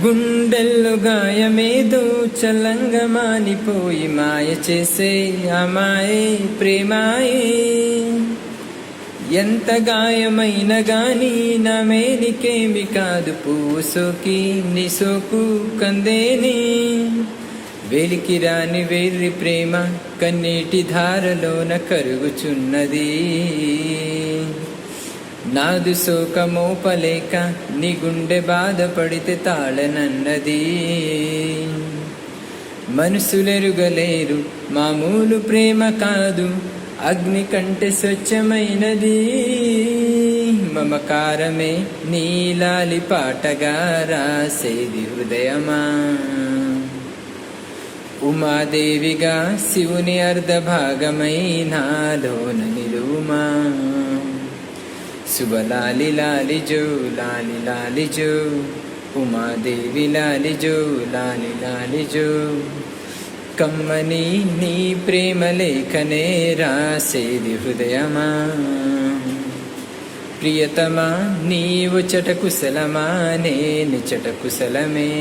గుండెల్లో గాయమేదో చల్లంగా మానిపోయి మాయ చేసే అమాయే ప్రేమాయే. ఎంత గాయమైనా గాని నా మేనికేమి కాదు, పువ్వు సోకి నీ సోకు కందేని. వెలికి రాని వెర్రి ప్రేమ కన్నీటి ధారలోన కరుగుచున్నది. నాదు శోక మోపలేక నీ గుండె బాధపడితే తాళనన్నది. మనసులెరుగలేరు మామూలు ప్రేమ కాదు, అగ్ని కంటే స్వచ్ఛమైనది. మమకారమే నీలాలి పాటగా రాసేది హృదయమా. ఉమాదేవిగా శివుని అర్ధభాగమై నాలోన నిలుమా. శుభలాలి లాలి జో లాలి లాలి జో, ఉమాదేవి లాలి జో లాలి లాలి జో. కమ్మని నీ ప్రేమ లేఖనే రాసేది హృదయమా. ప్రియతమా నీవు చట కుశలమా, నేను చట కుశలమే.